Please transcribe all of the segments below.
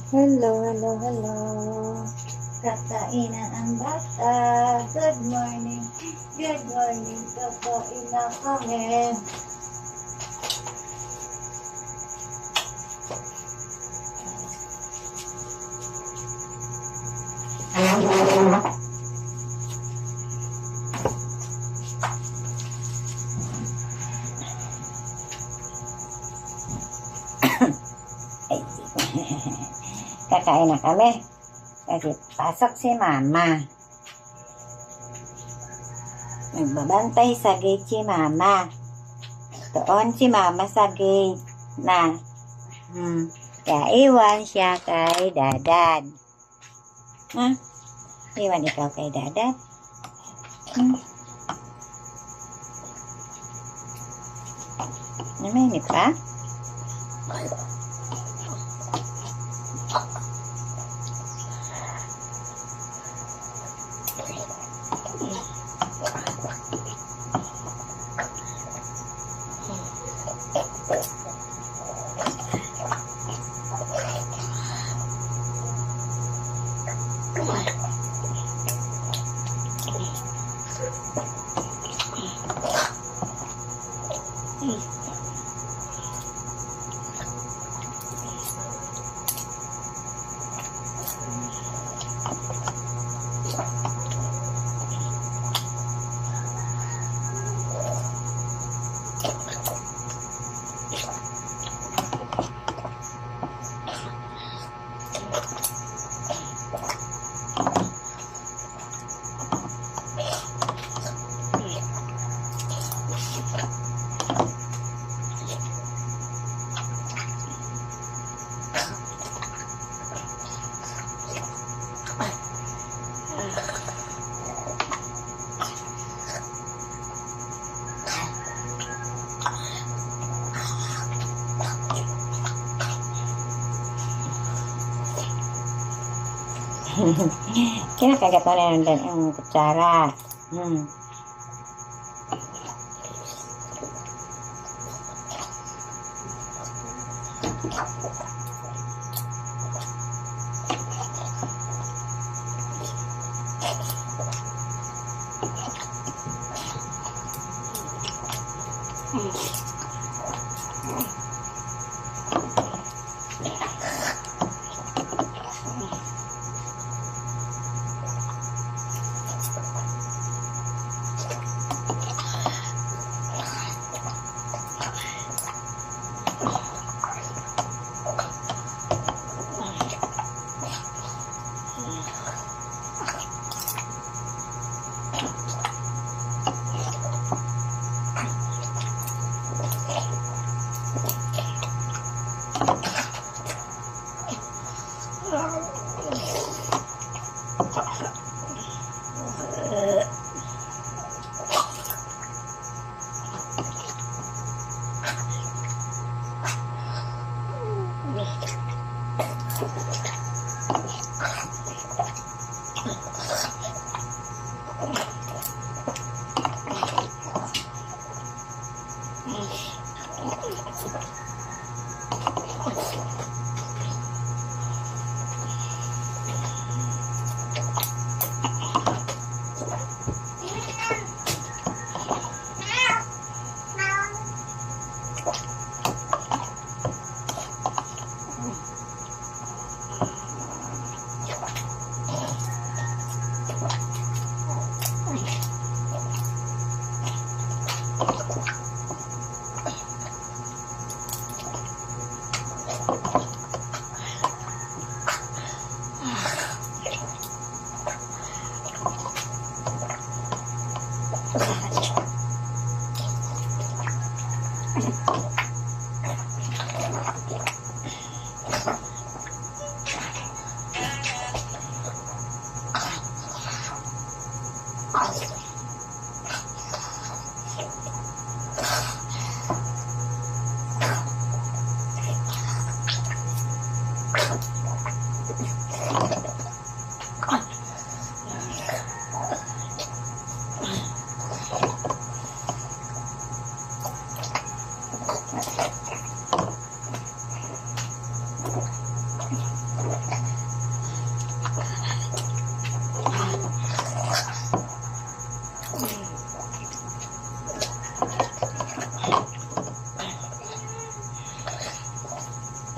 Hello, hello, hello. Kakainan ang bata. Good morning. Good morning. Kakain na kami. Kakain na kami. Kasi pasok si mama. Nagbabantay sa gate si mama. Doon si mama sa gate na kaya iwan siya kay dadad. Ha? Iwan ikaw kay dadad? Naminit pa? Kinakagat mo na ang kutsara.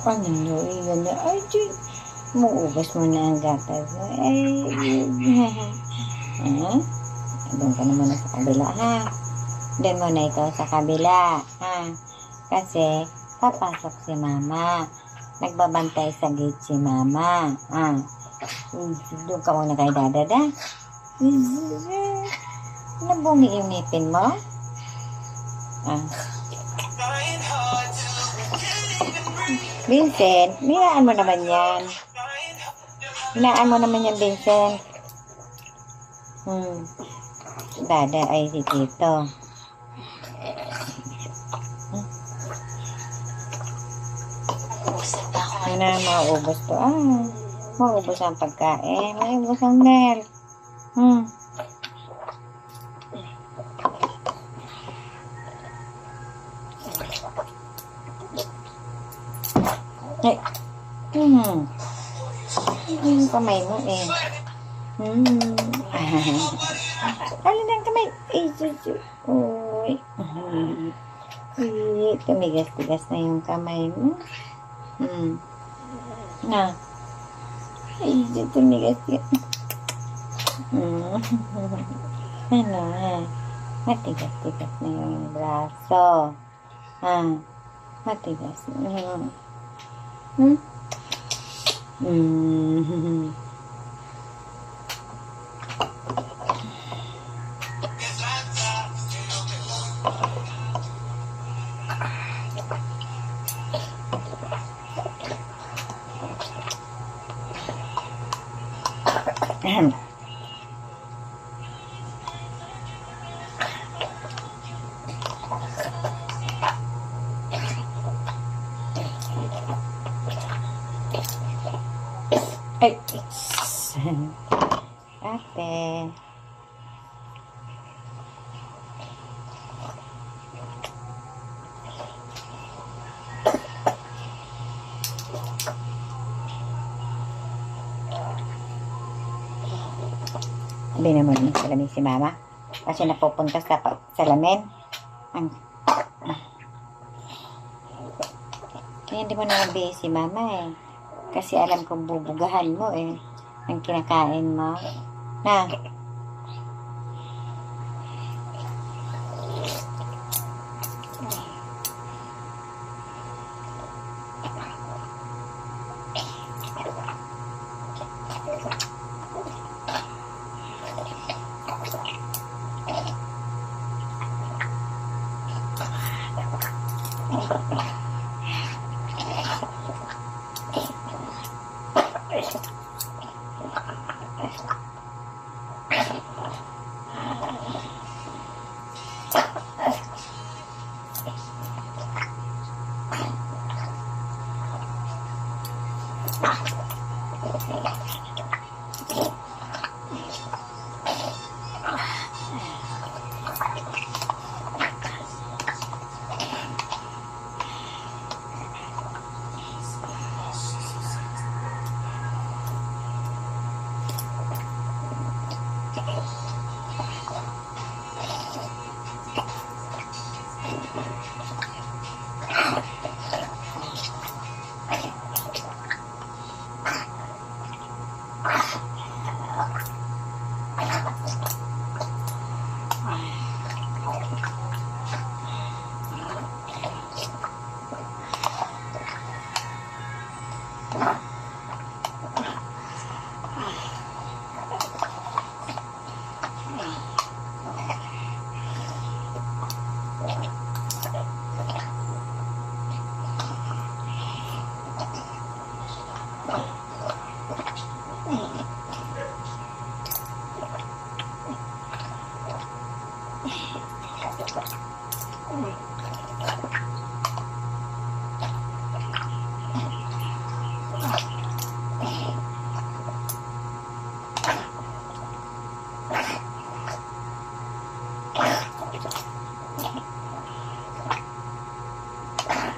Ano no, iyan na. Ay, di. Muubos mo na ang gatas mo. Ay, ha? Doon ka naman sa kabila, ha? Doon mo na ikaw sa kabila, ha? Kasi, papasok si mama. Nagbabantay sa gate si mama, ha? Doon ka muna kay dadada. Nabungi yung ngipin mo? Ah. Vincent, hinaan mo naman yan. Hinaan mo naman yan, Vincent. Dada ay si Tito. Na maubos to. Maubos ang pagkain. Maubos ang milk. Ay. Yung kamay mo eh. Alin ang kamay? Uy. Tumigas-tigas na yung kamay mo. Na. Ay, tumigas-tigas. Ano matigas-tigas na yung braso. Matigas na. Ay, ate. Binamod ng salamin si mama kasi napupunta sa salamin. Kaya hindi mo na nabihis si mama eh. Kasi alam kong bubugahan mo eh. Ang kinakain mo. Na.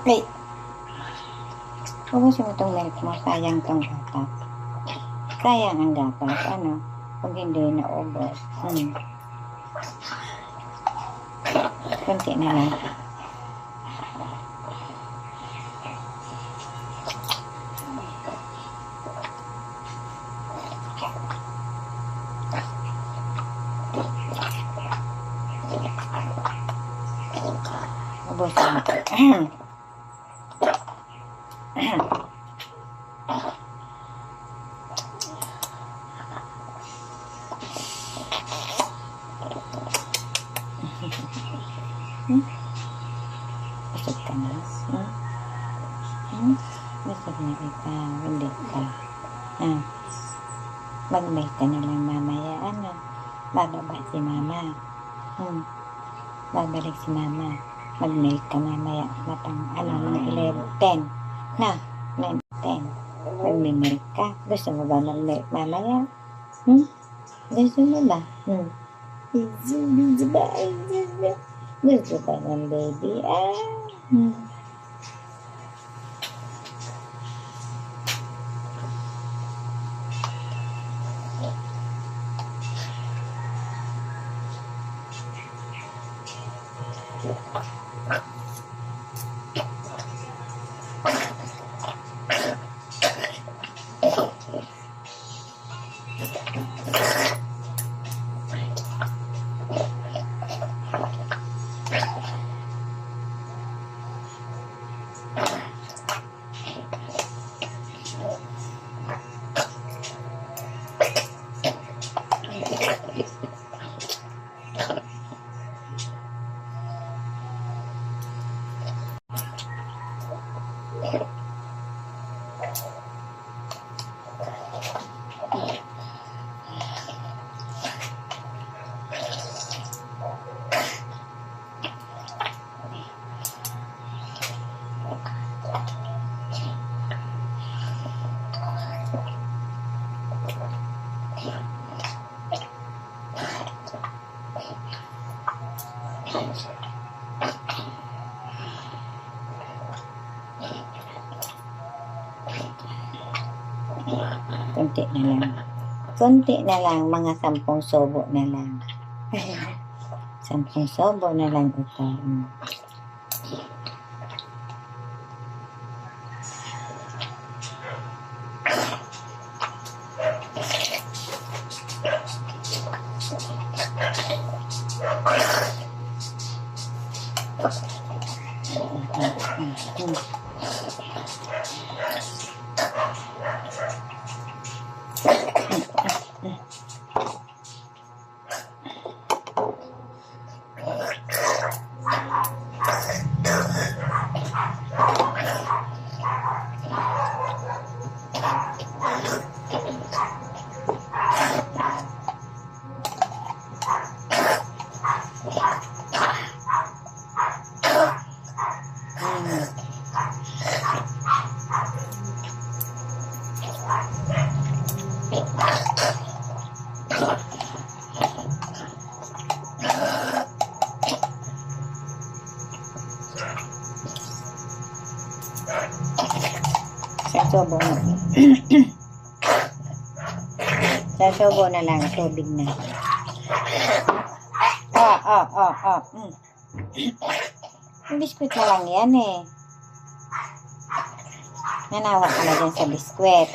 Hey, ubusin mo itong milk mo. Sayang itong gatas. Sayang ang gatas. Ano? Pag hindi naubos. Kunti na lang. Ubusin mo. Busog ka na? Busog na ikaw. Hindi ka. Mag-make ka na lang mamaya. Bababa si mama. Babalik si mama. Mag-make ka mamaya. Mga 11, 10. 9, 10. Mag-make ka. Gusto mo ba mag-make mamaya? Gusto mo ba? Gusto ba? Gusto ba ng baby? Konti na lang. Konti na lang. Mga 10 sobo na lang. 10 sobo na lang ito. Sasobo na. Sasobo na lang. Tubig na. Biskuit na lang yan eh. Nanawa ka na dyan sa biskuit.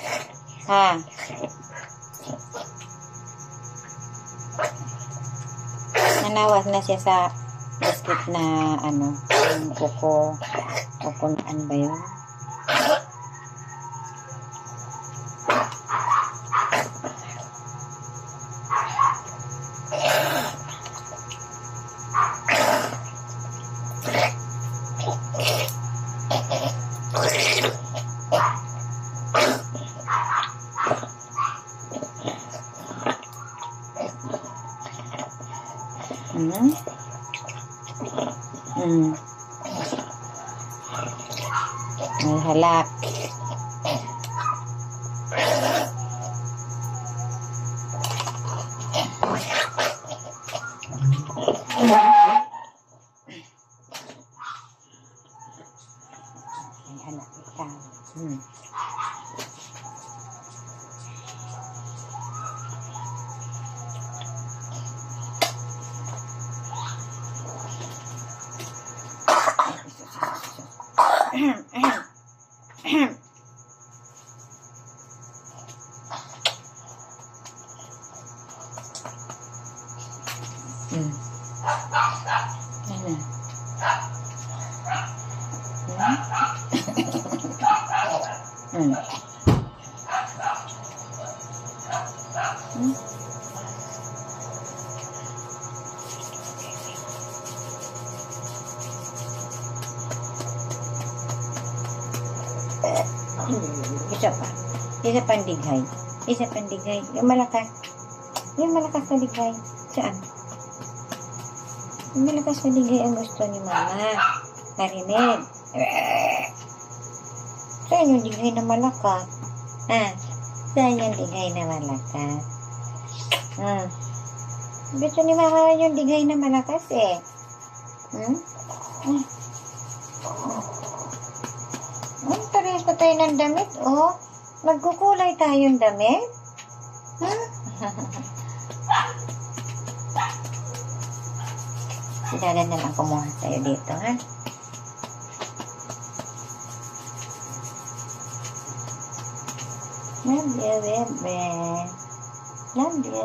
Nanawas na siya sa biskuit na yung kuko. Kukunaan ba yun? Hmm. Hmm. Isa pa. Isa pang dighay. Isa pang dighay. Yung malakas. Yung malakas na dighay. Saan? Yung malakas na dighay ang gusto ni Mama. Narinig. Saan yung dighay na malakas? Saan yung dighay na malakas? Gusto ni Mama yung dighay na malakas eh. Parehas pa tayo ng damit, oh. Magkukulay tayong damit. Si Dada na lang kumuha tayo dito, ha? Love you, baby. Love you.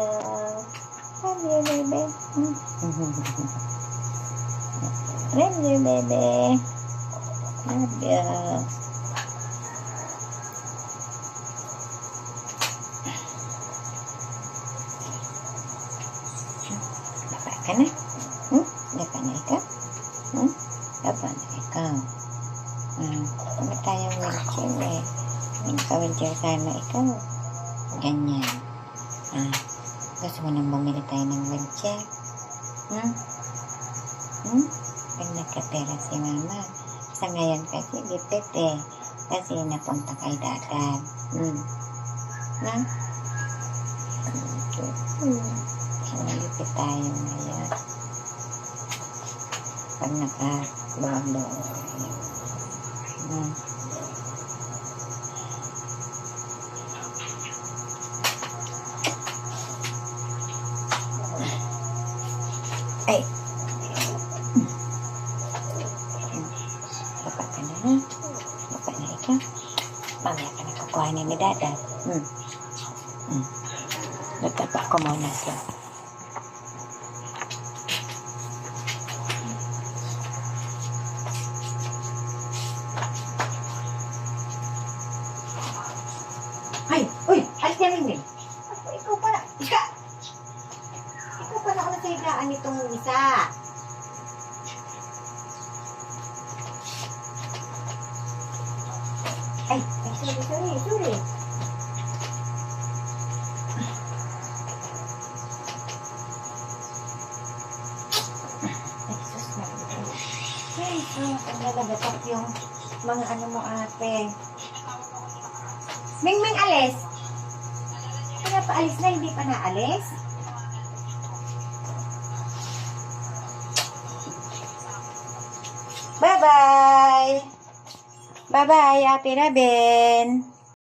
Love you, baby. Love you, baby. Love you. Baba ka na? Baba na ikaw? Baba na ikaw? Baba tayong wheelchair eh. Naka-wheelchair sana ikaw. Ganyan. Gusto mo nang bumili tayo ng wheelchair? Pag nagkapera si Mama. Sa ngayon kasi gipit eh. Kasi napunta kay Dadan. Gipit tayo ngayon. Pag nakaluwag-luwag tayo. Ay! Baba ka na, ha? Baba na ikaw. Mamaya ka na kukuhanin ni Dadan. Nagtapa ko muna siya. Ay! Uy! Alis niya, Mingming! Ikaw pala! Ikaw pala ako nasigaan nitong isa. Ay, sorry. Ay, sus, ay, ang nalagatak yung mga ano mo, ate. Mingming, alis! Kaya pa alis na, hindi pa naalis? Bye-bye! Bye-bye, Ate Raben!